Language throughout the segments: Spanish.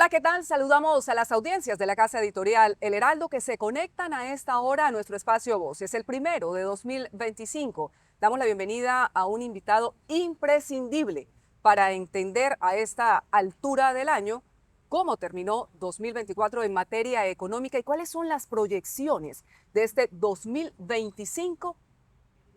Hola, ¿qué tal? Saludamos a las audiencias de la Casa Editorial El Heraldo que se conectan a esta hora a nuestro espacio Voz. Es el primero de 2025. Damos la bienvenida a un invitado imprescindible para entender a esta altura del año cómo terminó 2024 en materia económica y cuáles son las proyecciones de este 2025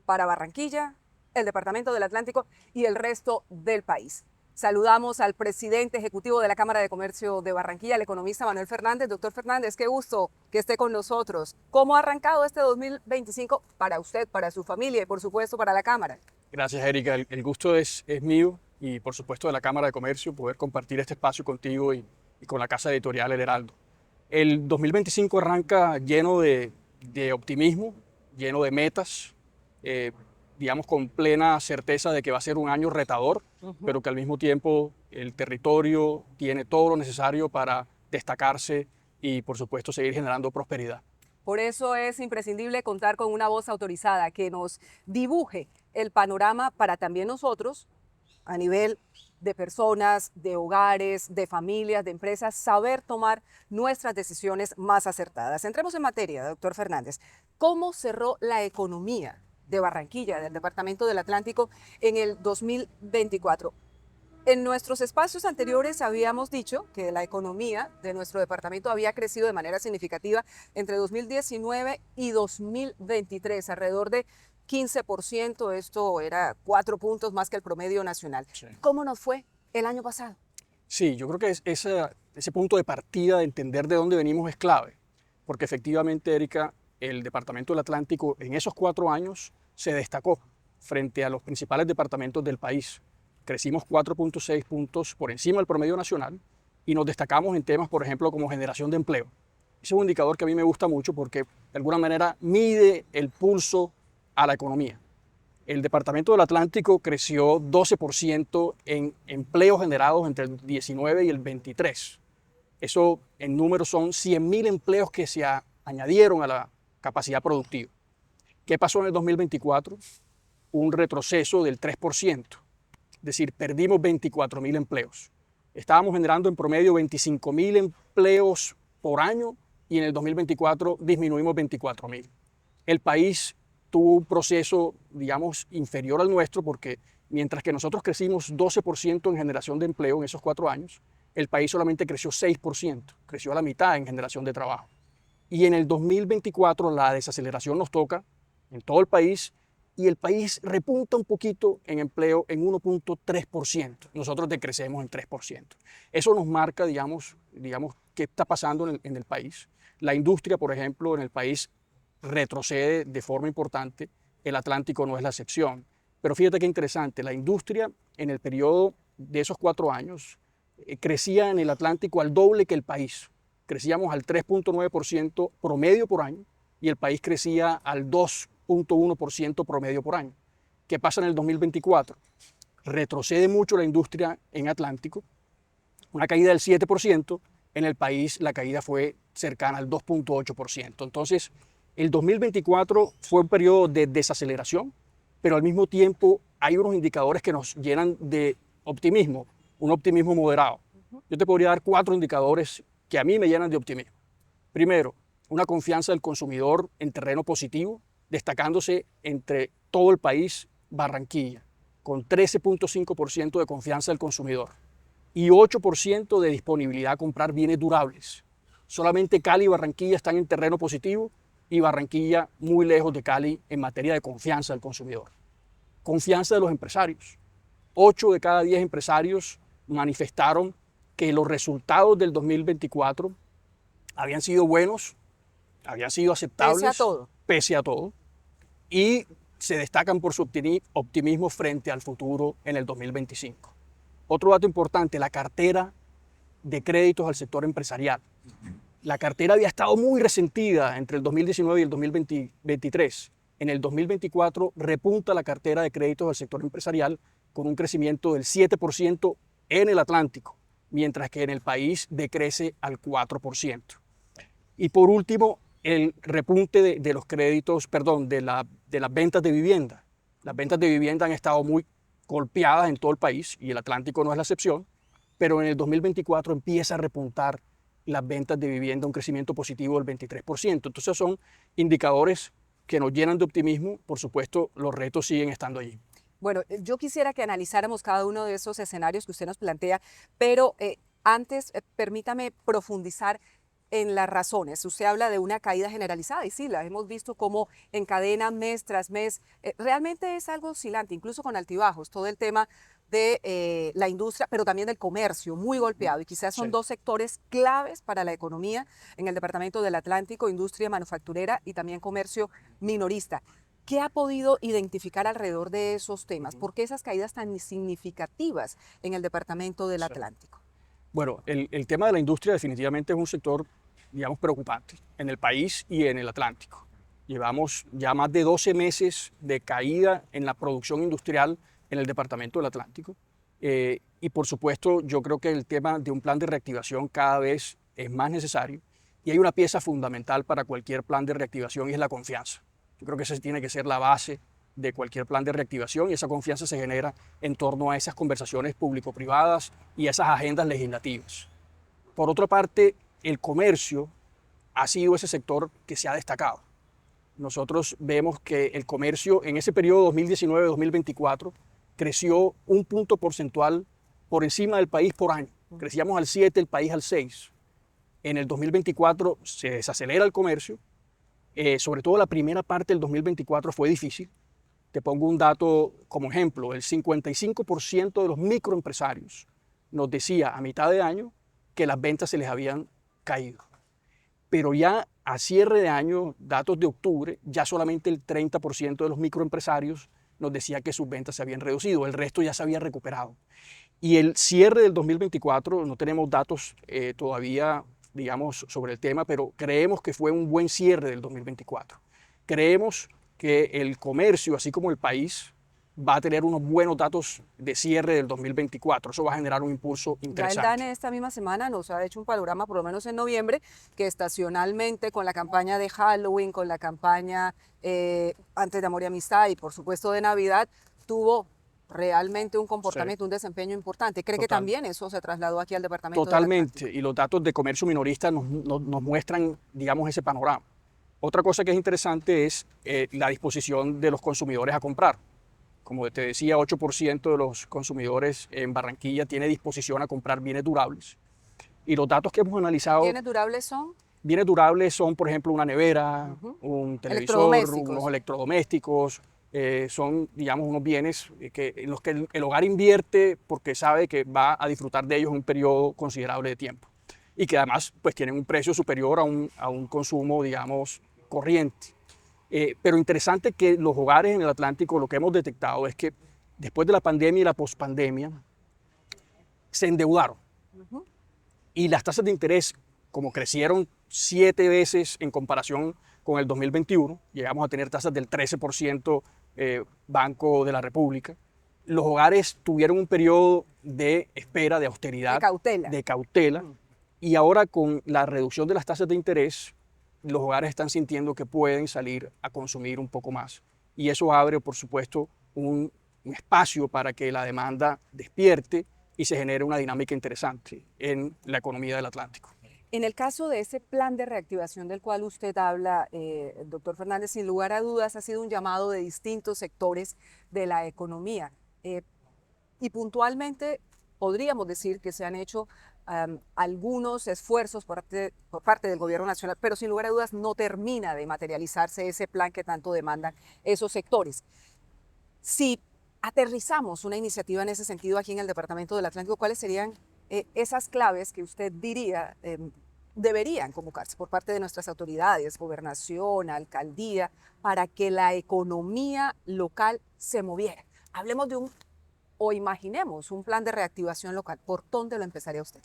para Barranquilla, el Departamento del Atlántico y el resto del país. Saludamos al presidente ejecutivo de la Cámara de Comercio de Barranquilla, el economista Manuel Fernández. Doctor Fernández, qué gusto que esté con nosotros. ¿Cómo ha arrancado este 2025 para usted, para su familia y por supuesto para la Cámara? Gracias, Erika. El gusto es mío y por supuesto de la Cámara de Comercio poder compartir este espacio contigo y con la Casa Editorial El Heraldo. El 2025 arranca lleno de optimismo, lleno de metas, digamos con plena certeza de que va a ser un año retador, pero que al mismo tiempo el territorio tiene todo lo necesario para destacarse y por supuesto seguir generando prosperidad. Por eso es imprescindible contar con una voz autorizada que nos dibuje el panorama para también nosotros, a nivel de personas, de hogares, de familias, de empresas, saber tomar nuestras decisiones más acertadas. Entremos en materia, doctor Fernández. ¿Cómo cerró la economía de Barranquilla, del Departamento del Atlántico, en el 2024? En nuestros espacios anteriores habíamos dicho que la economía de nuestro departamento había crecido de manera significativa entre 2019 y 2023, alrededor de 15%. Esto era 4 puntos más que el promedio nacional. Sí. ¿Cómo nos fue el año pasado? Sí, yo creo que ese punto de partida de entender de dónde venimos es clave, porque efectivamente, Erika, el Departamento del Atlántico en esos 4 años se destacó frente a los principales departamentos del país. Crecimos 4.6 puntos por encima del promedio nacional y nos destacamos en temas, por ejemplo, como generación de empleo. Ese es un indicador que a mí me gusta mucho porque de alguna manera mide el pulso a la economía. El Departamento del Atlántico creció 12% en empleos generados entre el 19 y el 23. Eso en números son 100.000 empleos que se añadieron a la capacidad productiva. ¿Qué pasó en el 2024? Un retroceso del 3%. Es decir, perdimos 24.000 empleos. Estábamos generando en promedio 25.000 empleos por año y en el 2024 disminuimos 24.000. El país tuvo un proceso, digamos, inferior al nuestro porque mientras que nosotros crecimos 12% en generación de empleo en esos 4 años, el país solamente creció 6%, creció a la mitad en generación de trabajo. Y en el 2024 la desaceleración nos toca en todo el país y el país repunta un poquito en empleo en 1.3%. Nosotros decrecemos en 3%. Eso nos marca, digamos qué está pasando en el país. La industria, por ejemplo, en el país retrocede de forma importante. El Atlántico no es la excepción. Pero fíjate qué interesante, la industria en el periodo de esos 4 años crecía en el Atlántico al doble que el país. Crecíamos al 3.9% promedio por año y el país crecía al 2.1% promedio por año. ¿Qué pasa en el 2024? Retrocede mucho la industria en Atlántico, una caída del 7%, en el país la caída fue cercana al 2.8%. Entonces, el 2024 fue un periodo de desaceleración, pero al mismo tiempo hay unos indicadores que nos llenan de optimismo, un optimismo moderado. Yo te podría dar 4 indicadores que a mí me llenan de optimismo. Primero, una confianza del consumidor en terreno positivo, destacándose entre todo el país Barranquilla, con 13.5% de confianza del consumidor y 8% de disponibilidad a comprar bienes durables. Solamente Cali y Barranquilla están en terreno positivo y Barranquilla muy lejos de Cali en materia de confianza del consumidor. Confianza de los empresarios. 8 de cada 10 empresarios manifestaron que los resultados del 2024 habían sido buenos, habían sido aceptables. Pese a todo. Pese a todo. Y se destacan por su optimismo frente al futuro en el 2025. Otro dato importante, la cartera de créditos al sector empresarial. La cartera había estado muy resentida entre el 2019 y el 2023. En el 2024 repunta la cartera de créditos al sector empresarial con un crecimiento del 7% en el Atlántico, mientras que en el país decrece al 4%. Y por último, el repunte de los créditos, de las ventas de vivienda. Las ventas de vivienda han estado muy golpeadas en todo el país y el Atlántico no es la excepción. pero en el 2024 empieza a repuntar las ventas de vivienda, un crecimiento positivo del 23%. Entonces son indicadores que nos llenan de optimismo. Por supuesto, los retos siguen estando allí. Bueno, yo quisiera que analizáramos cada uno de esos escenarios que usted nos plantea, pero antes permítame profundizar en las razones. Usted habla de una caída generalizada y sí, la hemos visto como encadena mes tras mes. Realmente es algo oscilante, incluso con altibajos, todo el tema de la industria, pero también del comercio, muy golpeado. Y quizás son Sí. dos sectores claves para la economía en el departamento del Atlántico, industria manufacturera y también comercio minorista. ¿Qué ha podido identificar alrededor de esos temas? ¿Por qué esas caídas tan significativas en el departamento del Sí. Atlántico? Bueno, el tema de la industria definitivamente es un sector, digamos, preocupante en el país y en el Atlántico. Llevamos ya más de 12 meses de caída en la producción industrial en el departamento del Atlántico. Y por supuesto, yo creo que el tema de un plan de reactivación cada vez es más necesario. Y hay una pieza fundamental para cualquier plan de reactivación y es la confianza. Yo creo que esa tiene que ser la base de cualquier plan de reactivación y esa confianza se genera en torno a esas conversaciones público-privadas y esas agendas legislativas. Por otra parte, el comercio ha sido ese sector que se ha destacado. Nosotros vemos que el comercio en ese periodo 2019-2024 creció un punto porcentual por encima del país por año. Crecíamos al 7, el país al 6. En el 2024 se desacelera el comercio. Sobre todo la primera parte del 2024 fue difícil. Te pongo un dato como ejemplo. El 55% de los microempresarios nos decía a mitad de año que las ventas se les habían caído. Pero ya a cierre de año, datos de octubre, ya solamente el 30% de los microempresarios nos decía que sus ventas se habían reducido. El resto ya se había recuperado. Y el cierre del 2024, no tenemos datos todavía, digamos, sobre el tema, pero creemos que fue un buen cierre del 2024. Creemos que el comercio, así como el país, va a tener unos buenos datos de cierre del 2024. Eso va a generar un impulso Ya el interesante. DANE esta misma semana nos ha hecho un panorama, por lo menos en noviembre, que estacionalmente con la campaña de Halloween, con la campaña antes de Amor y Amistad y por supuesto de Navidad, tuvo realmente un Sí, comportamiento, un desempeño importante. ¿Cree que total. también eso se trasladó aquí al departamento del Totalmente. Atlántico? Y los datos de comercio minorista nos muestran, digamos, ese panorama. Otra cosa que es interesante es la disposición de los consumidores a comprar. Como te decía, 8% de los consumidores en Barranquilla tiene disposición a comprar bienes durables. Y los datos que hemos analizado, ¿Bienes durables son? bienes durables son, por ejemplo, una nevera, un televisor, unos Electrodomésticos. electrodomésticos. Son, digamos, unos bienes en los que el hogar invierte porque sabe que va a disfrutar de ellos en un periodo considerable de tiempo. Y que además pues, tienen un precio superior a un consumo, digamos, corriente. Pero interesante que los hogares en el Atlántico, lo que hemos detectado es que después de la pandemia y la pospandemia, se endeudaron. Y las tasas de interés, como crecieron 7 veces en comparación con el 2021, llegamos a tener tasas del 13% Banco de la República, los hogares tuvieron un periodo de espera, de De austeridad, cautela. de cautela, y ahora con la reducción de las tasas de interés, los hogares están sintiendo que pueden salir a consumir un poco más. Y eso abre, por supuesto, un espacio para que la demanda despierte y se genere una dinámica interesante en la economía del Atlántico. En el caso de ese plan de reactivación del cual usted habla, doctor Fernández, sin lugar a dudas ha sido un llamado de distintos sectores de la economía. Y puntualmente podríamos decir que se han hecho algunos esfuerzos por parte del gobierno nacional, pero sin lugar a dudas no termina de materializarse ese plan que tanto demandan esos sectores. Si aterrizamos una iniciativa en ese sentido aquí en el Departamento del Atlántico, ¿cuáles serían esas claves que usted diría deberían convocarse por parte de nuestras autoridades, gobernación, alcaldía, para que la economía local se moviera? Hablemos de o imaginemos un plan de reactivación local. ¿Por dónde lo empezaría usted?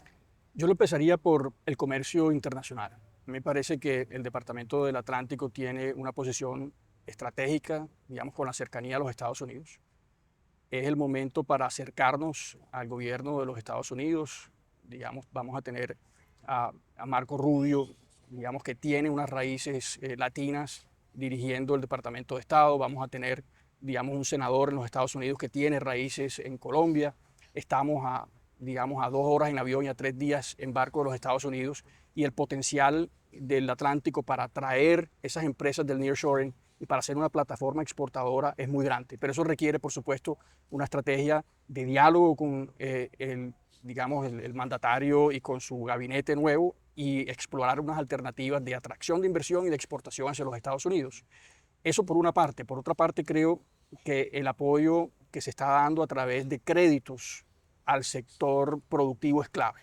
Yo lo empezaría por el comercio internacional. Me parece que el Departamento del Atlántico tiene una posición estratégica, digamos, con la cercanía a los Estados Unidos. Es el momento para acercarnos al gobierno de los Estados Unidos. Digamos, vamos a tener a Marco Rubio, digamos, que tiene unas raíces latinas dirigiendo el Departamento de Estado. Vamos a tener, digamos, un senador en los Estados Unidos que tiene raíces en Colombia. Estamos digamos, a 2 horas en avión y a 3 días en barco de los Estados Unidos, y el potencial del Atlántico para atraer esas empresas del nearshoring y para ser una plataforma exportadora es muy grande. Pero eso requiere, por supuesto, una estrategia de diálogo con el mandatario y con su gabinete nuevo, y explorar unas alternativas de atracción de inversión y de exportación hacia los Estados Unidos. Eso por una parte. Por otra parte, creo que el apoyo que se está dando a través de créditos al sector productivo es clave.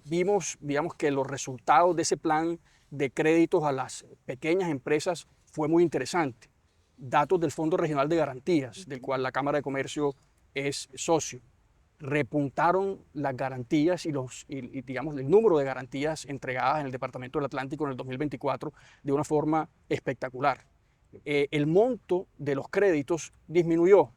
Vimos, digamos, que los resultados de ese plan de créditos a las pequeñas empresas fue muy interesante. Datos del Fondo Regional de Garantías, del cual la Cámara de Comercio es socio, repuntaron las garantías y digamos, el número de garantías entregadas en el Departamento del Atlántico en el 2024 de una forma espectacular. El monto de los créditos disminuyó,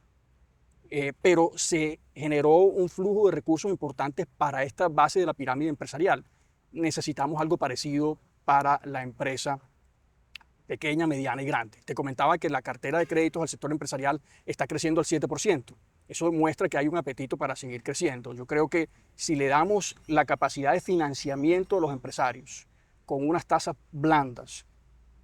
pero se generó un flujo de recursos importantes para esta base de la pirámide empresarial. Necesitamos algo parecido para la empresa pequeña, mediana y grande. Te comentaba que la cartera de créditos al sector empresarial está creciendo al 7%. Eso demuestra que hay un apetito para seguir creciendo. Yo creo que si le damos la capacidad de financiamiento a los empresarios con unas tasas blandas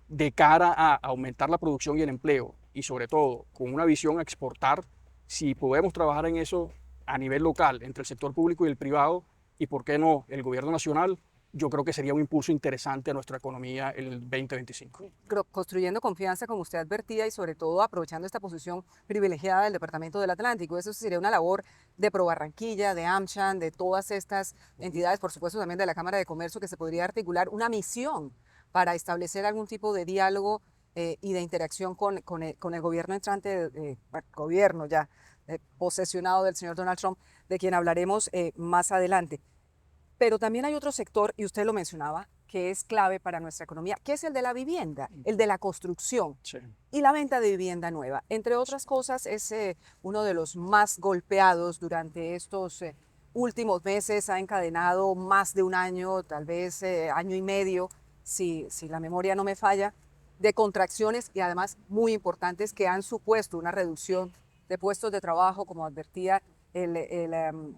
de cara a aumentar la producción y el empleo, y sobre todo con una visión a exportar, si podemos trabajar en eso a nivel local, entre el sector público y el privado, y por qué no el gobierno nacional, yo creo que sería un impulso interesante a nuestra economía en el 2025. Construyendo confianza, como usted advertía, y sobre todo aprovechando esta posición privilegiada del Departamento del Atlántico. Eso sería una labor de ProBarranquilla, de AmCham, de todas estas entidades, por supuesto también de la Cámara de Comercio, que se podría articular una misión para establecer algún tipo de diálogo y de interacción con el gobierno entrante, gobierno ya posesionado del señor Donald Trump, de quien hablaremos más adelante. Pero también hay otro sector, y usted lo mencionaba, que es clave para nuestra economía, que es el de la vivienda, el de la construcción Sí. y la venta de vivienda nueva. Entre otras cosas, es uno de los más golpeados durante estos últimos meses, ha encadenado más de un año, tal vez año y medio, si la memoria no me falla, de contracciones y además muy importantes que han supuesto una reducción de puestos de trabajo, como advertía el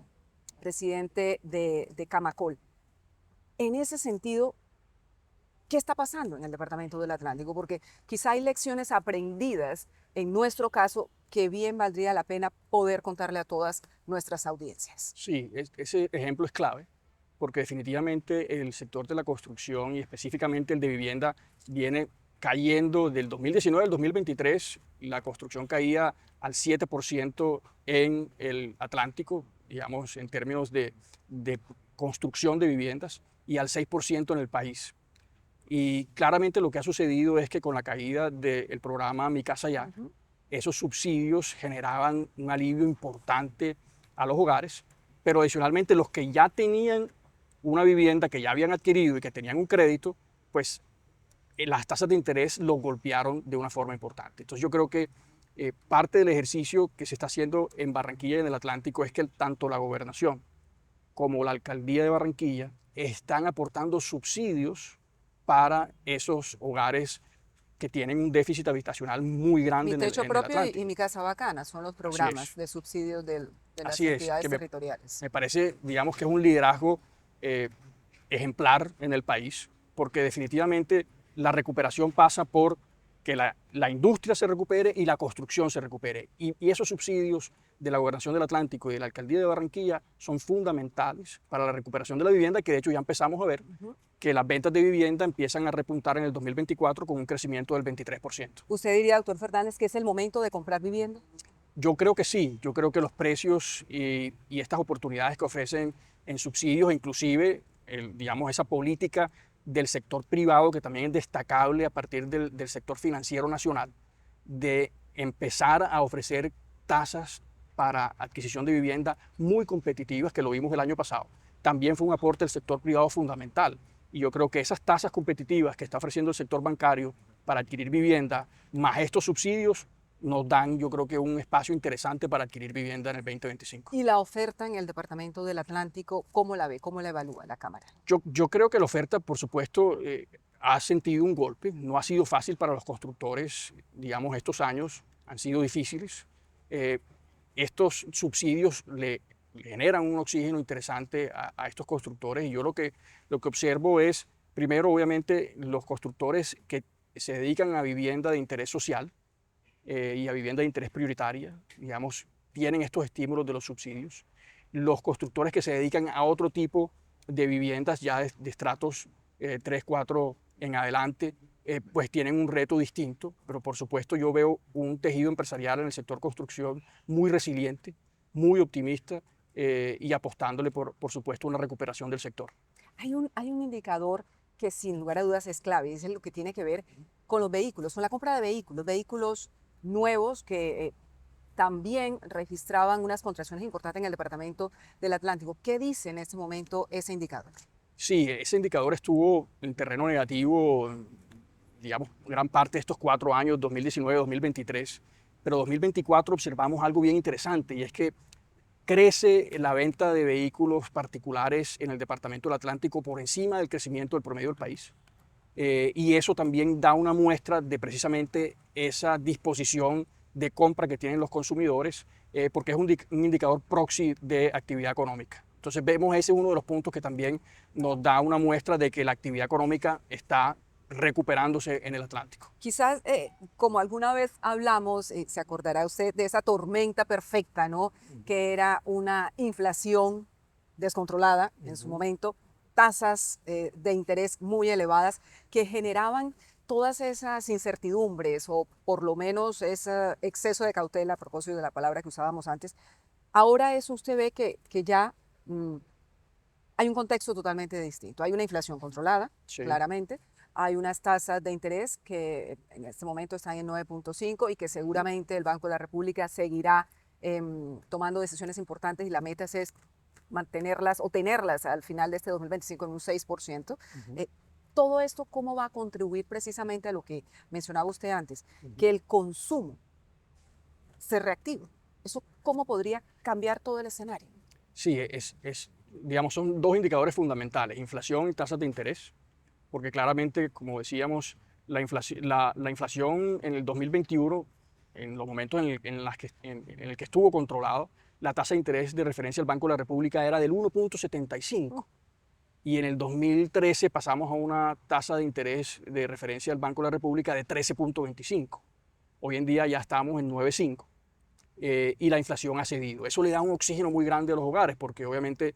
presidente de Camacol. En ese sentido, ¿qué está pasando en el Departamento del Atlántico? Porque quizá hay lecciones aprendidas en nuestro caso que bien valdría la pena poder contarle a todas nuestras audiencias. Sí, ese ejemplo es clave, porque definitivamente el sector de la construcción y específicamente el de vivienda viene cayendo del 2019 al 2023. La construcción caía al 7% en el Atlántico, digamos, en términos de construcción de viviendas, y al 6% en el país. Y claramente lo que ha sucedido es que con la caída del programa Mi Casa Ya, esos subsidios generaban un alivio importante a los hogares, pero adicionalmente los que ya tenían una vivienda, que ya habían adquirido y que tenían un crédito, pues las tasas de interés los golpearon de una forma importante. Entonces yo creo que parte del ejercicio que se está haciendo en Barranquilla y en el Atlántico es que tanto la gobernación como la alcaldía de Barranquilla están aportando subsidios para esos hogares que tienen un déficit habitacional muy grande Mi techo en el propio Atlántico. y Mi Casa Bacana son los programas de subsidios de las Así es, entidades que territoriales. me parece, digamos, que es un liderazgo ejemplar en el país, porque definitivamente la recuperación pasa por que la industria se recupere y la construcción se recupere. Y esos subsidios de la Gobernación del Atlántico y de la Alcaldía de Barranquilla son fundamentales para la recuperación de la vivienda, que de hecho ya empezamos a ver que las ventas de vivienda empiezan a repuntar en el 2024 con un crecimiento del 23%. ¿Usted diría, doctor Fernández, que es el momento de comprar vivienda? Yo creo que sí, yo creo que los precios y estas oportunidades que ofrecen en subsidios, inclusive digamos, esa política del sector privado, que también es destacable a partir del sector financiero nacional, de empezar a ofrecer tasas para adquisición de vivienda muy competitivas, que lo vimos el año pasado, también fue un aporte del sector privado fundamental. Y yo creo que esas tasas competitivas que está ofreciendo el sector bancario para adquirir vivienda, más estos subsidios, nos dan, yo creo que un espacio interesante para adquirir vivienda en el 2025. ¿Y la oferta en el Departamento del Atlántico, cómo la ve, cómo la evalúa la Cámara? Yo creo que la oferta, por supuesto, ha sentido un golpe. No ha sido fácil para los constructores, digamos, estos años han sido difíciles. Estos subsidios le generan un oxígeno interesante a estos constructores. Y yo lo que observo es, primero, obviamente, los constructores que se dedican a vivienda de interés social y a vivienda de interés prioritaria, digamos, tienen estos estímulos de los subsidios. Los constructores que se dedican a otro tipo de viviendas ya de estratos 3, 4 en adelante, pues tienen un reto distinto, pero por supuesto yo veo un tejido empresarial en el sector construcción muy resiliente, muy optimista y apostándole por supuesto una recuperación del sector. Hay un indicador que sin lugar a dudas es clave, y es lo que tiene que ver con los vehículos, con la compra de vehículos nuevos que también registraban unas contracciones importantes en el departamento del Atlántico. ¿Qué dice en este momento ese indicador? Sí, ese indicador estuvo en terreno negativo, digamos, gran parte de estos 4 años, 2019-2023, pero 2024 observamos algo bien interesante y es que crece la venta de vehículos particulares en el departamento del Atlántico por encima del crecimiento del promedio del país. Y eso también da una muestra de precisamente esa disposición de compra que tienen los consumidores, porque es un indicador proxy de actividad económica. Entonces vemos ese es uno de los puntos que también nos da una muestra de que la actividad económica está recuperándose en el Atlántico. Quizás, como alguna vez hablamos, se acordará usted de esa tormenta perfecta, ¿no? Que era una inflación descontrolada en su momento, tasas de interés muy elevadas que generaban todas esas incertidumbres o por lo menos ese exceso de cautela, a propósito de la palabra que usábamos antes. Ahora eso usted ve que ya hay un contexto totalmente distinto. Hay una inflación controlada, Sí. claramente. Hay unas tasas de interés que en este momento están en 9.5 y que seguramente el Banco de la República seguirá tomando decisiones importantes y la meta es mantenerlas o tenerlas al final de este 2025 en un 6%. Todo esto, ¿cómo va a contribuir precisamente a lo que mencionaba usted antes? Que el consumo se reactive. ¿Eso cómo podría cambiar todo el escenario? Sí, digamos, son dos indicadores fundamentales, inflación y tasas de interés, porque claramente, como decíamos, la inflación en el 2021, en los momentos en el que estuvo controlado, la tasa de interés de referencia del Banco de la República era del 1.75 y en el 2013 pasamos a una tasa de interés de referencia del Banco de la República de 13.25. Hoy en día ya estamos en 9.5. Y la inflación ha cedido. Eso le da un oxígeno muy grande a los hogares porque obviamente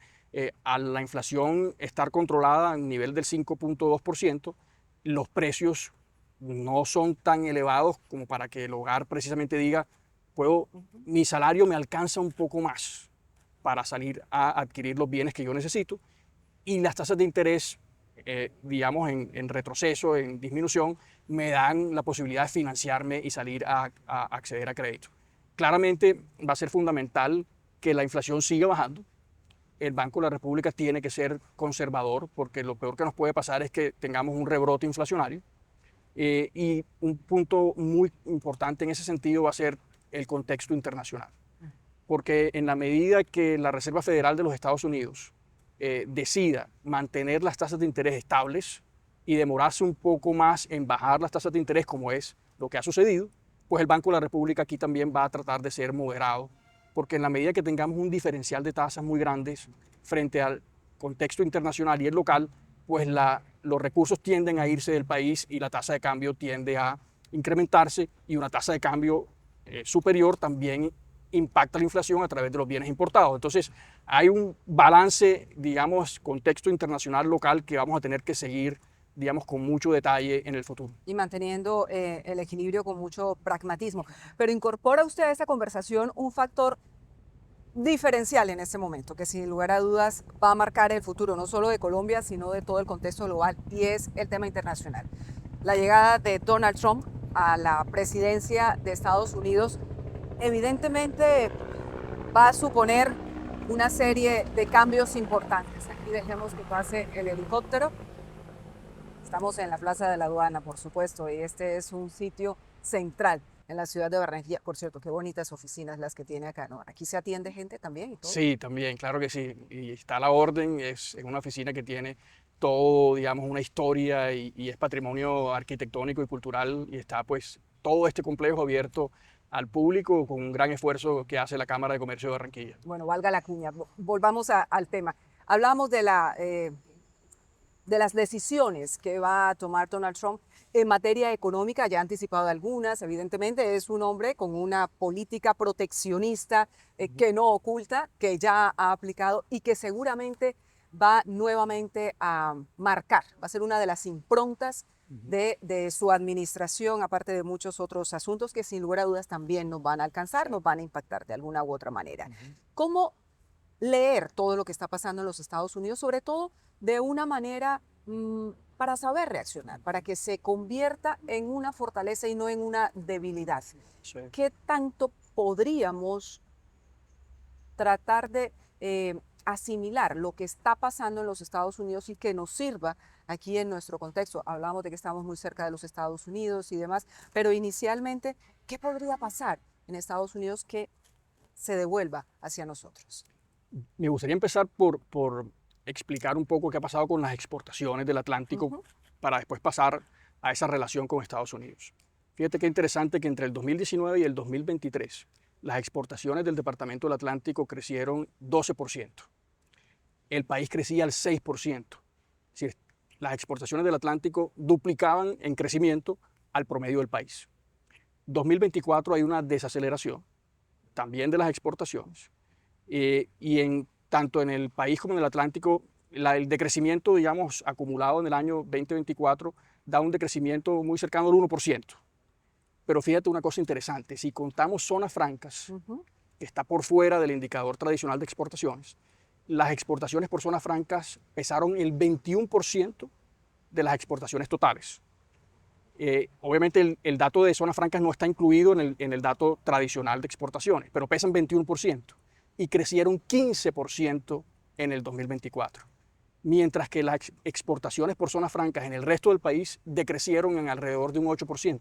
a la inflación estar controlada a un nivel del 5.2%, los precios no son tan elevados como para que el hogar precisamente diga, mi salario me alcanza un poco más para salir a adquirir los bienes que yo necesito y las tasas de interés, digamos, en retroceso, en disminución, me dan la posibilidad de financiarme y salir a acceder a crédito. Claramente va a ser fundamental que la inflación siga bajando. El Banco de la República tiene que ser conservador porque lo peor que nos puede pasar es que tengamos un rebrote inflacionario. Y un punto muy importante en ese sentido va a ser el contexto internacional. Porque en la medida que la Reserva Federal de los Estados Unidos decida mantener las tasas de interés estables y demorarse un poco más en bajar las tasas de interés, como es lo que ha sucedido, pues el Banco de la República aquí también va a tratar de ser moderado, porque en la medida que tengamos un diferencial de tasas muy grandes frente al contexto internacional y el local, pues los recursos tienden a irse del país y la tasa de cambio tiende a incrementarse y una tasa de cambio superior también impacta la inflación a través de los bienes importados. Entonces, hay un balance, digamos, contexto internacional local que vamos a tener que seguir, digamos, con mucho detalle en el futuro. Y manteniendo el equilibrio con mucho pragmatismo. Pero incorpora usted a esta conversación un factor diferencial en este momento, que sin lugar a dudas va a marcar el futuro, no solo de Colombia, sino de todo el contexto global, y es el tema internacional. La llegada de Donald Trump a la presidencia de Estados Unidos evidentemente va a suponer una serie de cambios importantes. Aquí dejemos que pase el helicóptero. Estamos en la Plaza de la Aduana, por supuesto, y este es un sitio central en la ciudad de Barranquilla. Por cierto, qué bonitas oficinas las que tiene acá, ¿no? Aquí se atiende gente también y todo. Sí, también, claro que sí. Y está a la orden, es una oficina que tiene todo, digamos, una historia y es patrimonio arquitectónico y cultural y está pues todo este complejo abierto al público con un gran esfuerzo que hace la Cámara de Comercio de Barranquilla. Bueno, valga la cuña. Volvamos al tema. Hablamos de las decisiones que va a tomar Donald Trump en materia económica. Ya ha anticipado algunas. Evidentemente es un hombre con una política proteccionista que no oculta, que ya ha aplicado y que seguramente va nuevamente a marcar, va a ser una de las improntas de su administración, aparte de muchos otros asuntos que sin lugar a dudas también nos van a alcanzar, nos van a impactar de alguna u otra manera. ¿Cómo leer todo lo que está pasando en los Estados Unidos, sobre todo de una manera para saber reaccionar, para que se convierta en una fortaleza y no en una debilidad? Sí. ¿Qué tanto podríamos tratar de asimilar lo que está pasando en los Estados Unidos y que nos sirva aquí en nuestro contexto? Hablamos de que estamos muy cerca de los Estados Unidos y demás, pero inicialmente, ¿qué podría pasar en Estados Unidos que se devuelva hacia nosotros? Me gustaría empezar por explicar un poco qué ha pasado con las exportaciones del Atlántico para después pasar a esa relación con Estados Unidos. Fíjate qué interesante que entre el 2019 y el 2023 las exportaciones del Departamento del Atlántico crecieron 12%. El país crecía al 6%. Es decir, las exportaciones del Atlántico duplicaban en crecimiento al promedio del país. 2024 hay una desaceleración también de las exportaciones. Y tanto en el país como en el Atlántico, el decrecimiento, digamos, acumulado en el año 2024 da un decrecimiento muy cercano al 1%. Pero fíjate una cosa interesante, si contamos zonas francas, que está por fuera del indicador tradicional de exportaciones, las exportaciones por zonas francas pesaron el 21% de las exportaciones totales. Obviamente el dato de zonas francas no está incluido en el dato tradicional de exportaciones, pero pesan 21% y crecieron 15% en el 2024. Mientras que las exportaciones por zonas francas en el resto del país decrecieron en alrededor de un 8%.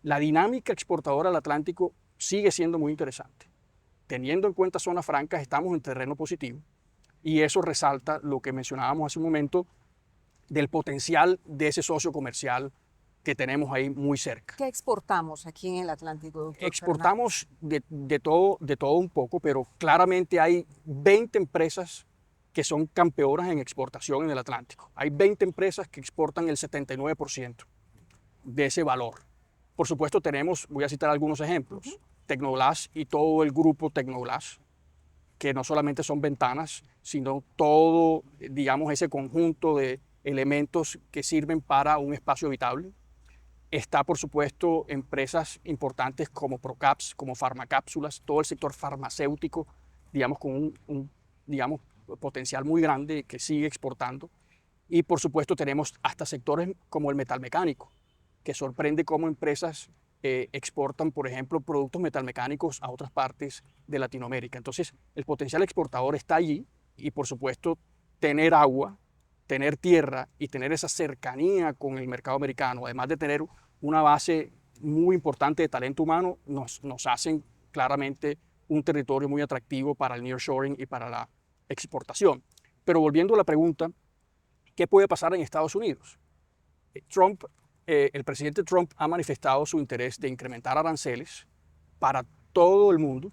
La dinámica exportadora al Atlántico sigue siendo muy interesante. Teniendo en cuenta zonas francas, estamos en terreno positivo y eso resalta lo que mencionábamos hace un momento del potencial de ese socio comercial que tenemos ahí muy cerca. ¿Qué exportamos aquí en el Atlántico, doctor Exportamos de todo un poco, pero claramente hay 20 empresas que son campeonas en exportación en el Atlántico. Hay 20 empresas que exportan el 79% de ese valor. Por supuesto tenemos, voy a citar algunos ejemplos, Tecnoglass y todo el grupo Tecnoglass, que no solamente son ventanas, sino todo, digamos, ese conjunto de elementos que sirven para un espacio habitable. Está, por supuesto, empresas importantes como Procaps, como Farmacápsulas, todo el sector farmacéutico, digamos, con un digamos, potencial muy grande que sigue exportando. Y, por supuesto, tenemos hasta sectores como el metalmecánico, que sorprende cómo empresas exportan, por ejemplo, productos metalmecánicos a otras partes de Latinoamérica. Entonces, el potencial exportador está allí y, por supuesto, tener agua, tener tierra y tener esa cercanía con el mercado americano, además de tener una base muy importante de talento humano, nos hacen claramente un territorio muy atractivo para el nearshoring y para la exportación. Pero volviendo a la pregunta, ¿qué puede pasar en Estados Unidos? El presidente Trump ha manifestado su interés de incrementar aranceles para todo el mundo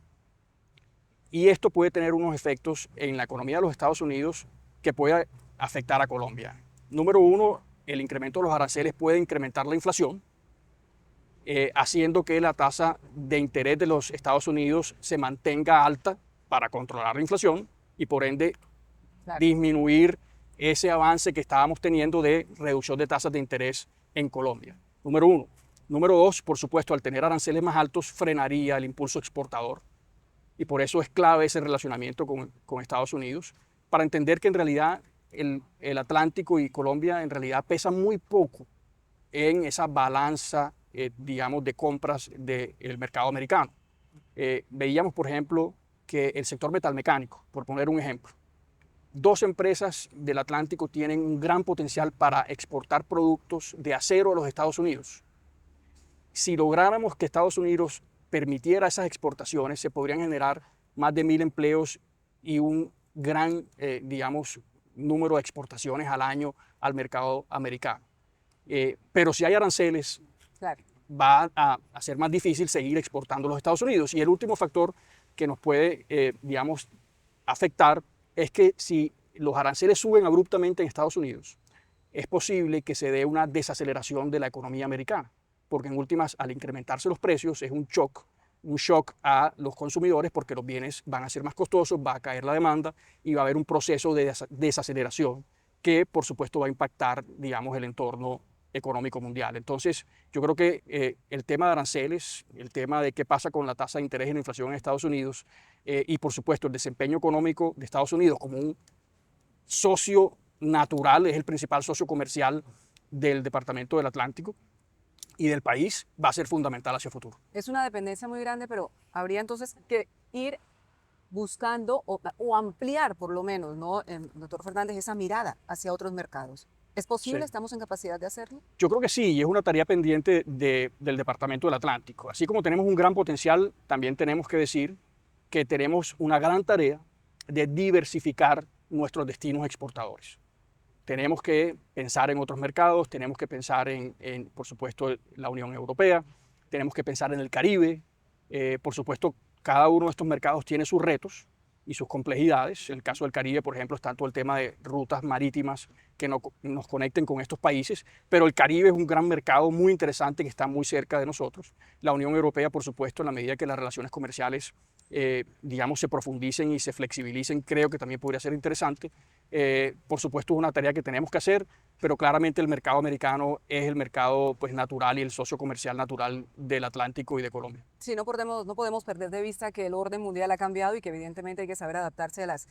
y esto puede tener unos efectos en la economía de los Estados Unidos que puede afectar a Colombia. Número uno, el incremento de los aranceles puede incrementar la inflación, haciendo que la tasa de interés de los Estados Unidos se mantenga alta para controlar la inflación y por ende disminuir ese avance que estábamos teniendo de reducción de tasas de interés en Colombia. Número uno. Número dos, por supuesto, al tener aranceles más altos, frenaría el impulso exportador. Y por eso es clave ese relacionamiento con Estados Unidos, para entender que en realidad el Atlántico y Colombia en realidad pesan muy poco en esa balanza, digamos, de compras del mercado americano. Veíamos, por ejemplo, que el sector metalmecánico, por poner un ejemplo, dos empresas del Atlántico tienen un gran potencial para exportar productos de acero a los Estados Unidos. Si lográramos que Estados Unidos permitiera esas exportaciones, se podrían generar más de 1.000 empleos y un gran, digamos, número de exportaciones al año al mercado americano. Pero si hay aranceles, va a ser más difícil seguir exportando a los Estados Unidos. Y el último factor que nos puede, digamos, afectar es que si los aranceles suben abruptamente en Estados Unidos, es posible que se dé una desaceleración de la economía americana, porque en últimas, al incrementarse los precios, es un shock a los consumidores porque los bienes van a ser más costosos, va a caer la demanda y va a haber un proceso de desaceleración que, por supuesto, va a impactar, digamos, el entorno económico mundial. Entonces, yo creo que el tema de aranceles, el tema de qué pasa con la tasa de interés y la inflación en Estados Unidos y, por supuesto, el desempeño económico de Estados Unidos como un socio natural, es el principal socio comercial del Departamento del Atlántico y del país, va a ser fundamental hacia el futuro. Es una dependencia muy grande, pero habría entonces que ir buscando o ampliar por lo menos, ¿no, doctor Fernández, esa mirada hacia otros mercados? ¿Es posible? Sí. ¿Estamos en capacidad de hacerlo? Yo creo que sí, y es una tarea pendiente del Departamento del Atlántico. Así como tenemos un gran potencial, también tenemos que decir que tenemos una gran tarea de diversificar nuestros destinos exportadores. Tenemos que pensar en otros mercados, tenemos que pensar por supuesto, la Unión Europea, tenemos que pensar en el Caribe. Por supuesto, cada uno de estos mercados tiene sus retos y sus complejidades. En el caso del Caribe, por ejemplo, está todo el tema de rutas marítimas que nos conecten con estos países, pero el Caribe es un gran mercado muy interesante que está muy cerca de nosotros. La Unión Europea, por supuesto, en la medida que las relaciones comerciales digamos, se profundicen y se flexibilicen, creo que también podría ser interesante. Por supuesto, es una tarea que tenemos que hacer, pero claramente el mercado americano es el mercado pues, natural y el socio comercial natural del Atlántico y de Colombia. Sí, no podemos perder de vista que el orden mundial ha cambiado y que evidentemente hay que saber adaptarse a las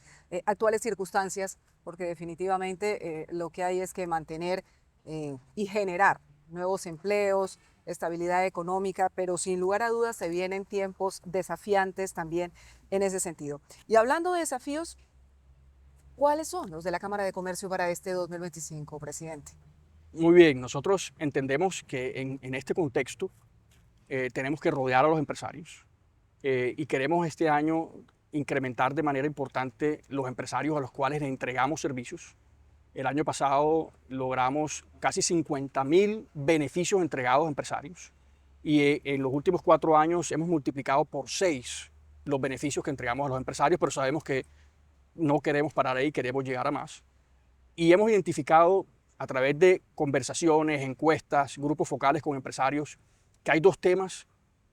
actuales circunstancias, porque definitivamente lo que hay es que mantener y generar nuevos empleos, estabilidad económica, pero sin lugar a dudas se vienen tiempos desafiantes también en ese sentido. Y hablando de desafíos, ¿cuáles son los de la Cámara de Comercio para este 2025, presidente? Muy bien, nosotros entendemos que en este contexto tenemos que rodear a los empresarios y queremos este año incrementar de manera importante los empresarios a los cuales les entregamos servicios. El año pasado logramos casi 50.000 beneficios entregados a empresarios y en los últimos 4 años hemos multiplicado por 6 los beneficios que entregamos a los empresarios, pero sabemos que no queremos parar ahí, queremos llegar a más. Y hemos identificado a través de conversaciones, encuestas, grupos focales con empresarios, que hay 2 temas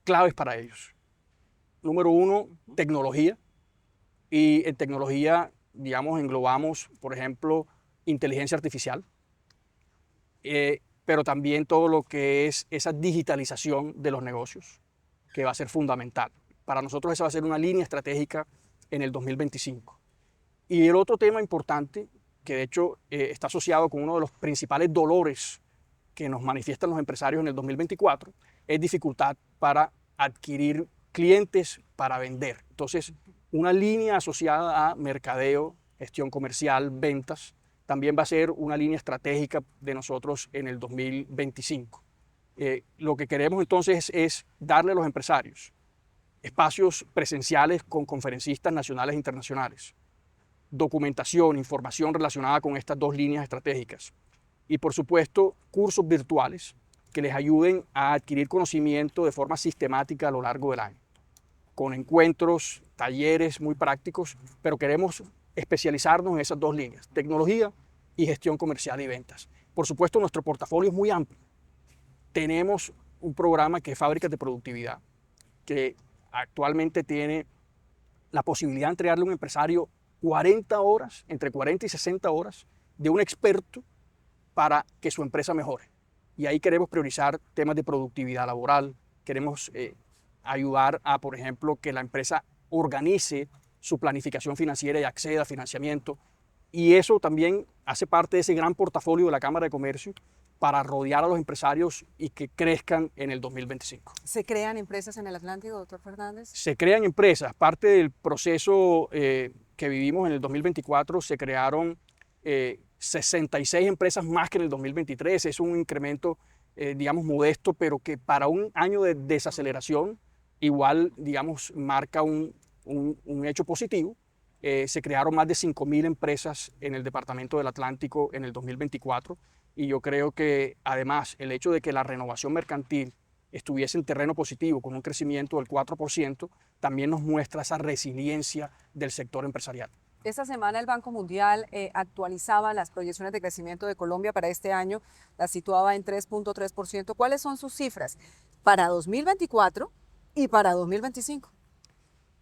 claves para ellos. Número 1, tecnología. Y en tecnología, digamos, englobamos, por ejemplo, inteligencia artificial, pero también todo lo que es esa digitalización de los negocios, que va a ser fundamental. Para nosotros esa va a ser una línea estratégica en el 2025. Y el otro tema importante, que de hecho está asociado con uno de los principales dolores que nos manifiestan los empresarios en el 2024, es dificultad para adquirir clientes para vender. Entonces, una línea asociada a mercadeo, gestión comercial, ventas, también va a ser una línea estratégica de nosotros en el 2025. Lo que queremos entonces es darle a los empresarios espacios presenciales con conferencistas nacionales e internacionales, documentación, información relacionada con estas 2 líneas estratégicas y, por supuesto, cursos virtuales que les ayuden a adquirir conocimiento de forma sistemática a lo largo del año, con encuentros, talleres muy prácticos, pero queremos especializarnos en esas 2 líneas, tecnología y gestión comercial y ventas. Por supuesto, nuestro portafolio es muy amplio. Tenemos un programa que es Fábricas de Productividad, que actualmente tiene la posibilidad de entregarle a un empresario 40 horas, entre 40 y 60 horas, de un experto para que su empresa mejore. Y ahí queremos priorizar temas de productividad laboral, queremos ayudar a, por ejemplo, que la empresa organice su planificación financiera y acceda a financiamiento. Y eso también hace parte de ese gran portafolio de la Cámara de Comercio para rodear a los empresarios y que crezcan en el 2025. ¿Se crean empresas en el Atlántico, doctor Fernández? Se crean empresas. Parte del proceso que vivimos en el 2024 se crearon 66 empresas más que en el 2023. Es un incremento, digamos, modesto, pero que para un año de desaceleración igual, digamos, marca un hecho positivo. Se crearon más de 5.000 empresas en el Departamento del Atlántico en el 2024 y yo creo que además el hecho de que la renovación mercantil estuviese en terreno positivo con un crecimiento del 4%, también nos muestra esa resiliencia del sector empresarial. Esta semana el Banco Mundial actualizaba las proyecciones de crecimiento de Colombia para este año, las situaba en 3.3%. ¿Cuáles son sus cifras para 2024 y para 2025?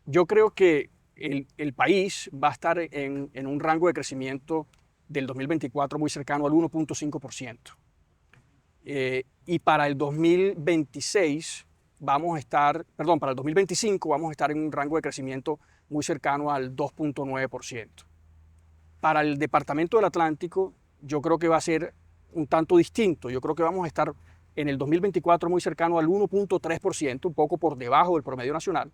Yo creo que el país va a estar en un rango de crecimiento del 2024 muy cercano al 1.5%. Y para el 2026 vamos a estar, perdón, para el 2025 vamos a estar en un rango de crecimiento muy cercano al 2.9%. Para el Departamento del Atlántico, yo creo que va a ser un tanto distinto. Yo creo que vamos a estar en el 2024 muy cercano al 1.3%, un poco por debajo del promedio nacional,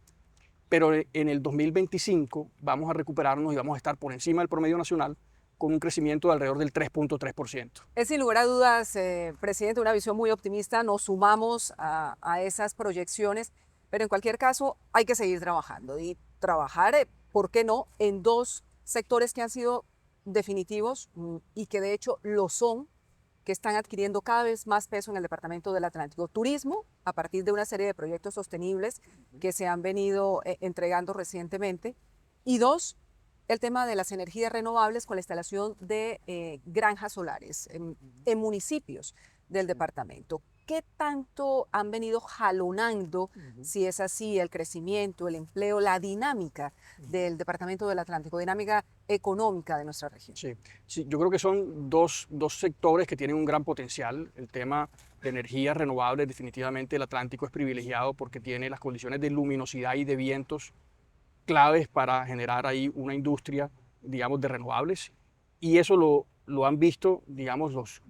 pero en el 2025 vamos a recuperarnos y vamos a estar por encima del promedio nacional con un crecimiento de alrededor del 3.3%. Es sin lugar a dudas, presidente, una visión muy optimista. Nos sumamos a esas proyecciones, pero en cualquier caso hay que seguir trabajando y trabajar, ¿por qué no?, en dos sectores que han sido definitivos y que de hecho lo son, que están adquiriendo cada vez más peso en el Departamento del Atlántico. Turismo, a partir de una serie de proyectos sostenibles que se han venido entregando recientemente. Y dos, el tema de las energías renovables con la instalación de granjas solares en municipios del departamento. ¿Qué tanto han venido jalonando, si es así, el crecimiento, el empleo, la dinámica del Departamento del Atlántico, dinámica económica de nuestra región? Sí, sí, yo creo que son dos sectores que tienen un gran potencial. El tema de energías renovables, definitivamente el Atlántico es privilegiado porque tiene las condiciones de luminosidad y de vientos claves para generar ahí una industria, digamos, de renovables. Y eso lo han visto, digamos, los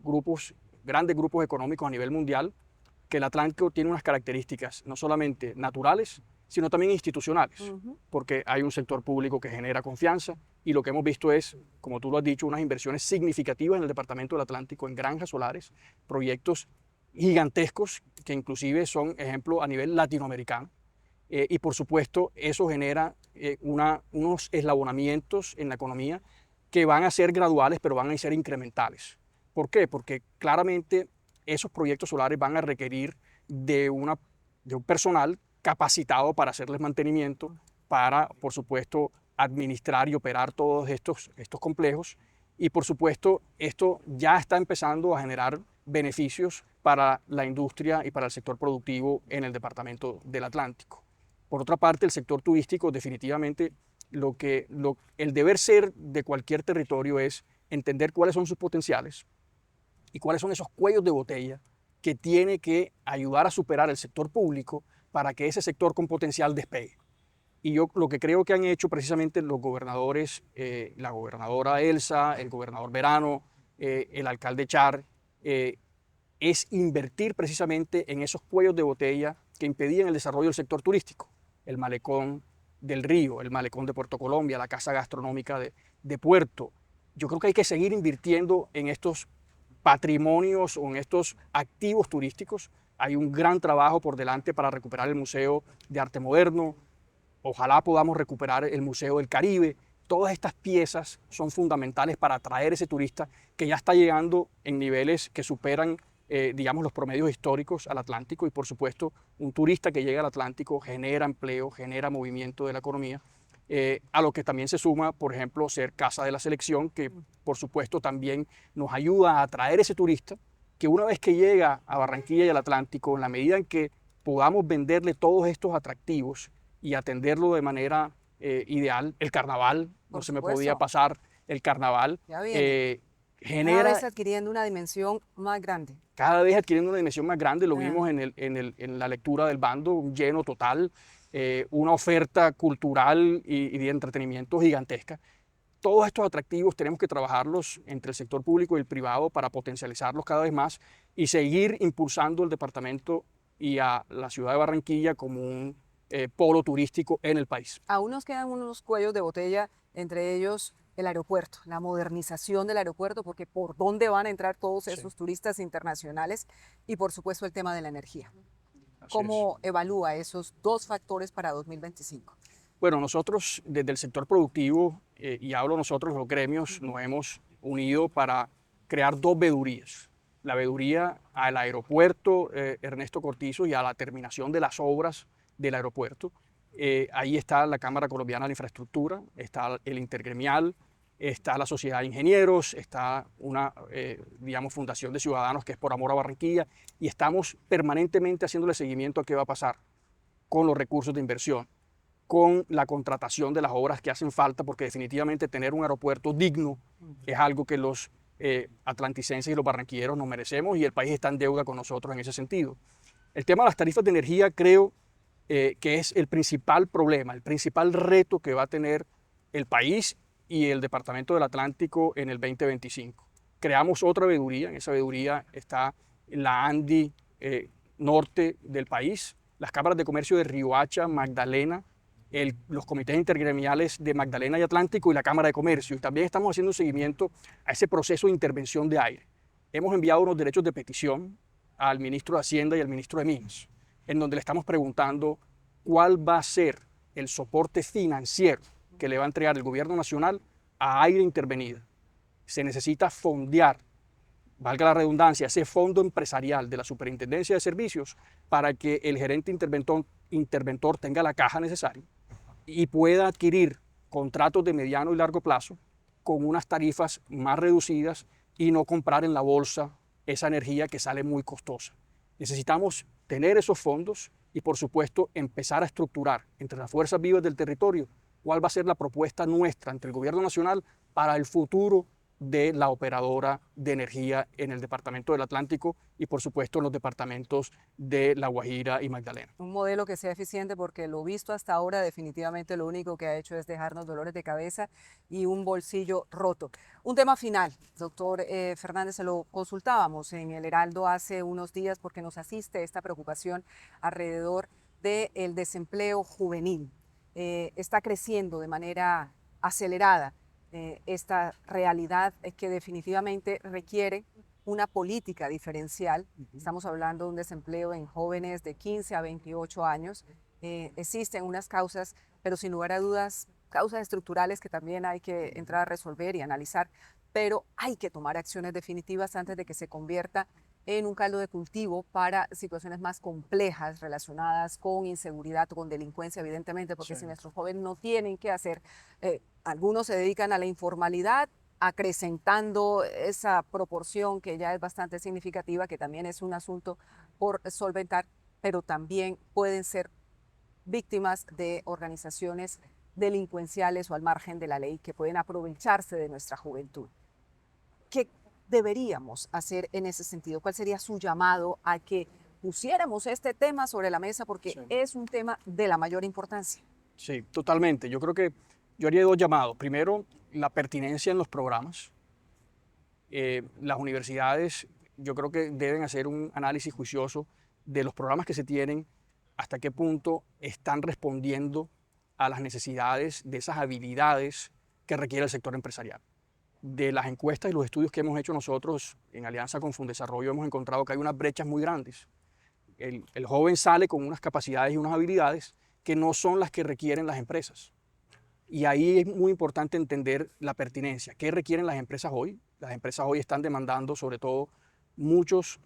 grandes grupos económicos a nivel mundial, que el Atlántico tiene unas características no solamente naturales, sino también institucionales, porque hay un sector público que genera confianza y lo que hemos visto es, como tú lo has dicho, unas inversiones significativas en el Departamento del Atlántico en granjas solares, proyectos gigantescos que inclusive son ejemplo a nivel latinoamericano. Y por supuesto eso genera unos eslabonamientos en la economía que van a ser graduales, pero van a ser incrementales. ¿Por qué? Porque claramente esos proyectos solares van a requerir de un personal capacitado para hacerles mantenimiento, para, por supuesto, administrar y operar todos estos complejos. Y, por supuesto, esto ya está empezando a generar beneficios para la industria y para el sector productivo en el Departamento del Atlántico. Por otra parte, el sector turístico, definitivamente, el deber ser de cualquier territorio es entender cuáles son sus potenciales y cuáles son esos cuellos de botella que tiene que ayudar a superar el sector público para que ese sector con potencial despegue. Y yo lo que creo que han hecho precisamente los gobernadores, la gobernadora Elsa, el gobernador Verano, el alcalde Char, es invertir precisamente en esos cuellos de botella que impedían el desarrollo del sector turístico. El malecón del Río, el malecón de Puerto Colombia, la casa gastronómica de Puerto. Yo creo que hay que seguir invirtiendo en estos patrimonios o en estos activos turísticos. Hay un gran trabajo por delante para recuperar el Museo de Arte Moderno. Ojalá podamos recuperar el Museo del Caribe. Todas estas piezas son fundamentales para atraer ese turista que ya está llegando en niveles que superan, digamos, los promedios históricos al Atlántico. Y por supuesto, un turista que llega al Atlántico genera empleo, genera movimiento de la economía. A lo que también se suma, por ejemplo, ser casa de la selección, que por supuesto también nos ayuda a atraer ese turista, que una vez que llega a Barranquilla y al Atlántico, en la medida en que podamos venderle todos estos atractivos y atenderlo de manera ideal, el carnaval, no se me podía pasar el carnaval, genera... Cada vez adquiriendo una dimensión más grande. Cada vez adquiriendo una dimensión más grande, lo vimos en la lectura del bando, un lleno total, una oferta cultural y de entretenimiento gigantesca. Todos estos atractivos tenemos que trabajarlos entre el sector público y el privado para potencializarlos cada vez más y seguir impulsando el departamento y a la ciudad de Barranquilla como un polo turístico en el país. Aún nos quedan unos cuellos de botella, entre ellos el aeropuerto, la modernización del aeropuerto, porque por dónde van a entrar todos esos turistas internacionales y por supuesto el tema de la energía. ¿Cómo evalúa esos dos factores para 2025? Bueno, nosotros desde el sector productivo, y hablo nosotros los gremios, nos hemos unido para crear dos veedurías. la veeduría al aeropuerto Ernesto Cortizo y a la terminación de las obras del aeropuerto. Ahí está la Cámara Colombiana de Infraestructura, está el Intergremial, está la Sociedad de Ingenieros, está una, digamos, fundación de ciudadanos que es Por Amor a Barranquilla, y estamos permanentemente haciéndole seguimiento a qué va a pasar con los recursos de inversión, con la contratación de las obras que hacen falta, porque definitivamente tener un aeropuerto digno es algo que los atlanticenses y los barranquilleros nos merecemos, y el país está en deuda con nosotros en ese sentido. El tema de las tarifas de energía creo que es el principal problema, el principal reto que va a tener el país y el Departamento del Atlántico en el 2025. Creamos otra veeduría, en esa veeduría está la ANDI norte del país, las cámaras de comercio de Riohacha, Magdalena, los comités intergremiales de Magdalena y Atlántico y la Cámara de Comercio. Y también estamos haciendo un seguimiento a ese proceso de intervención de aire. Hemos enviado unos derechos de petición al ministro de Hacienda y al ministro de Minas, en donde le estamos preguntando cuál va a ser el soporte financiero que le va a entregar el gobierno nacional a aire intervenido. Se necesita fondear, valga la redundancia, ese fondo empresarial de la Superintendencia de Servicios para que el gerente interventor tenga la caja necesaria y pueda adquirir contratos de mediano y largo plazo con unas tarifas más reducidas y no comprar en la bolsa esa energía que sale muy costosa. Necesitamos tener esos fondos y, por supuesto, empezar a estructurar entre las fuerzas vivas del territorio cuál va a ser la propuesta nuestra ante el gobierno nacional para el futuro de la operadora de energía en el Departamento del Atlántico y, por supuesto, en los departamentos de La Guajira y Magdalena. Un modelo que sea eficiente, porque lo visto hasta ahora definitivamente lo único que ha hecho es dejarnos dolores de cabeza y un bolsillo roto. Un tema final, doctor Fernández, se lo consultábamos en el Heraldo hace unos días porque nos asiste esta preocupación alrededor del desempleo juvenil. Está creciendo de manera acelerada esta realidad que definitivamente requiere una política diferencial. Estamos hablando de un desempleo en jóvenes de 15 a 28 años. Existen unas causas, pero sin lugar a dudas, causas estructurales que también hay que entrar a resolver y analizar, pero hay que tomar acciones definitivas antes de que se convierta en un caldo de cultivo para situaciones más complejas relacionadas con inseguridad, con delincuencia, evidentemente, porque si nuestros jóvenes no tienen qué hacer, algunos se dedican a la informalidad, acrecentando esa proporción que ya es bastante significativa, que también es un asunto por solventar, pero también pueden ser víctimas de organizaciones delincuenciales o al margen de la ley que pueden aprovecharse de nuestra juventud. ¿Qué deberíamos hacer en ese sentido? ¿Cuál sería su llamado a que pusiéramos este tema sobre la mesa? Porque es un tema de la mayor importancia. Sí, totalmente. Yo creo que yo haría dos llamados. Primero, la pertinencia en los programas. Las universidades, yo creo que deben hacer un análisis juicioso de los programas que se tienen, hasta qué punto están respondiendo a las necesidades de esas habilidades que requiere el sector empresarial. De las encuestas y los estudios que hemos hecho nosotros en alianza con Fundesarrollo, hemos encontrado que hay unas brechas muy grandes. El joven sale con unas capacidades y unas habilidades que no son las que requieren las empresas. Y ahí es muy importante entender la pertinencia. ¿Qué requieren las empresas hoy? Las empresas hoy están demandando sobre todo muchas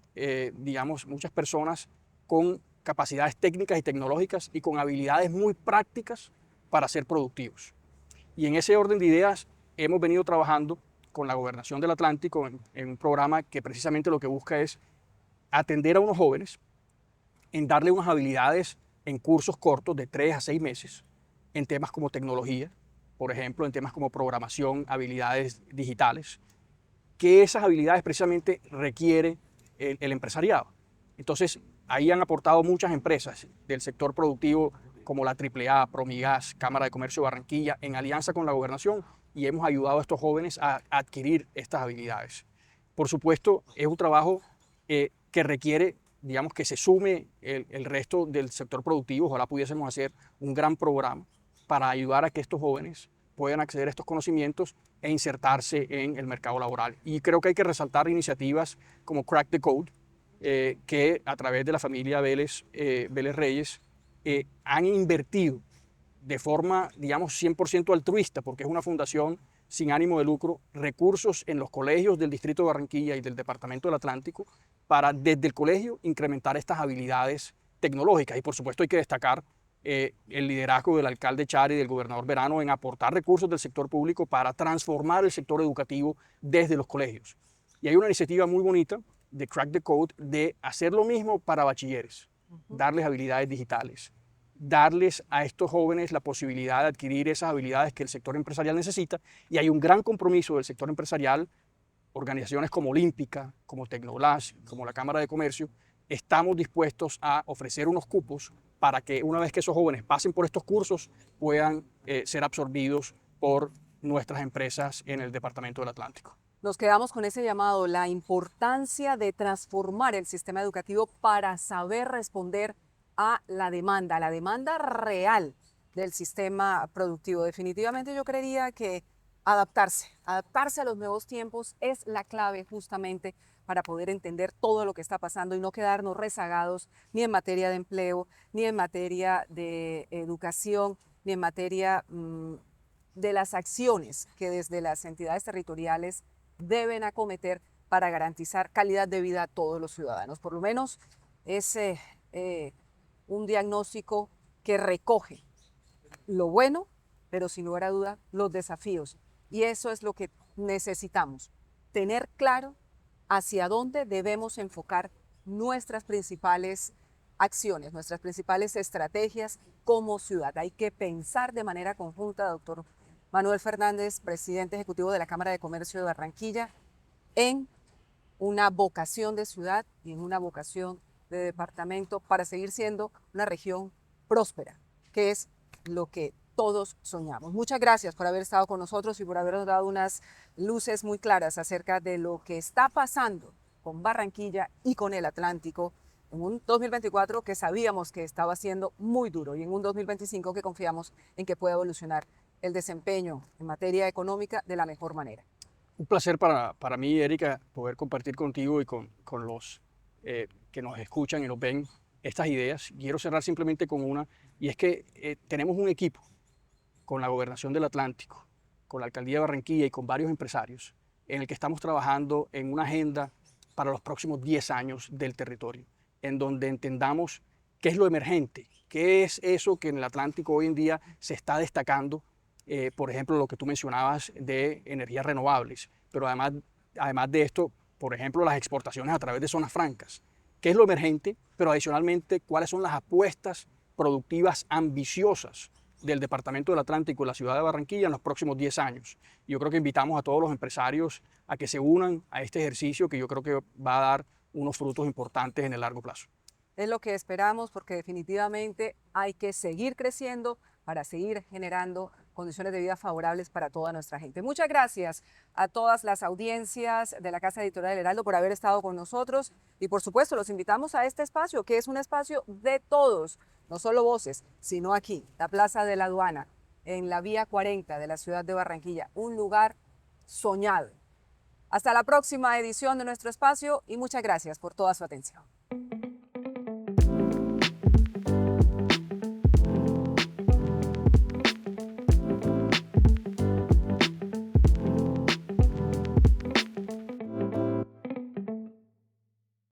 personas con capacidades técnicas y tecnológicas y con habilidades muy prácticas para ser productivos. Y en ese orden de ideas hemos venido trabajando con la Gobernación del Atlántico en un programa que precisamente lo que busca es atender a unos jóvenes en darle unas habilidades en cursos cortos de 3 a 6 meses, en temas como tecnología, por ejemplo, en temas como programación, habilidades digitales, que esas habilidades precisamente requiere el empresariado. Entonces, ahí han aportado muchas empresas del sector productivo como la AAA, Promigas, Cámara de Comercio de Barranquilla, en alianza con la Gobernación, y hemos ayudado a estos jóvenes a adquirir estas habilidades. Por supuesto, es un trabajo que requiere, digamos, que se sume el resto del sector productivo. Ojalá pudiésemos hacer un gran programa para ayudar a que estos jóvenes puedan acceder a estos conocimientos e insertarse en el mercado laboral. Y creo que hay que resaltar iniciativas como Crack the Code, que a través de la familia Vélez Reyes han invertido de forma, digamos, 100% altruista, porque es una fundación sin ánimo de lucro recursos en los colegios del Distrito de Barranquilla y del Departamento del Atlántico para desde el colegio incrementar estas habilidades tecnológicas. Y por supuesto hay que destacar el liderazgo del alcalde Char y del gobernador Verano en aportar recursos del sector público para transformar el sector educativo desde los colegios. Y hay una iniciativa muy bonita de Crack the Code de hacer lo mismo para bachilleres, darles habilidades digitales, darles a estos jóvenes la posibilidad de adquirir esas habilidades que el sector empresarial necesita. Y hay un gran compromiso del sector empresarial, organizaciones como Olímpica, como Tecnoglass, como la Cámara de Comercio. Estamos dispuestos a ofrecer unos cupos para que una vez que esos jóvenes pasen por estos cursos puedan ser absorbidos por nuestras empresas en el Departamento del Atlántico. Nos quedamos con ese llamado, la importancia de transformar el sistema educativo para saber responder a la demanda real del sistema productivo. Definitivamente yo creería que adaptarse a los nuevos tiempos es la clave justamente para poder entender todo lo que está pasando y no quedarnos rezagados ni en materia de empleo, ni en materia de educación, ni en materia de las acciones que desde las entidades territoriales deben acometer para garantizar calidad de vida a todos los ciudadanos. Por lo menos es un diagnóstico que recoge lo bueno, pero sin lugar a duda los desafíos. Y eso es lo que necesitamos, tener claro hacia dónde debemos enfocar nuestras principales acciones, nuestras principales estrategias como ciudad. Hay que pensar de manera conjunta, doctor Manuel Fernández, presidente ejecutivo de la Cámara de Comercio de Barranquilla, en una vocación de ciudad y en una vocación de departamento para seguir siendo una región próspera, que es lo que todos soñamos. Muchas gracias por haber estado con nosotros y por habernos dado unas luces muy claras acerca de lo que está pasando con Barranquilla y con el Atlántico en un 2024 que sabíamos que estaba siendo muy duro y en un 2025 que confiamos en que pueda evolucionar el desempeño en materia económica de la mejor manera. Un placer para mí, Erika, poder compartir contigo y con los que nos escuchan y nos ven estas ideas. Quiero cerrar simplemente con una, y es que tenemos un equipo con la Gobernación del Atlántico, con la Alcaldía de Barranquilla y con varios empresarios, en el que estamos trabajando en una agenda para los próximos 10 años del territorio, en donde entendamos qué es lo emergente, qué es eso que en el Atlántico hoy en día se está destacando, por ejemplo, lo que tú mencionabas de energías renovables, pero además de esto, por ejemplo, las exportaciones a través de zonas francas. ¿Qué es lo emergente? Pero adicionalmente, ¿cuáles son las apuestas productivas ambiciosas del Departamento del Atlántico y la ciudad de Barranquilla en los próximos 10 años? Yo creo que invitamos a todos los empresarios a que se unan a este ejercicio que yo creo que va a dar unos frutos importantes en el largo plazo. Es lo que esperamos porque definitivamente hay que seguir creciendo para seguir generando condiciones de vida favorables para toda nuestra gente. Muchas gracias a todas las audiencias de la Casa Editorial El Heraldo por haber estado con nosotros y por supuesto los invitamos a este espacio que es un espacio de todos, no solo voces, sino aquí, la Plaza de la Aduana, en la Vía 40 de la ciudad de Barranquilla, un lugar soñado. Hasta la próxima edición de nuestro espacio y muchas gracias por toda su atención.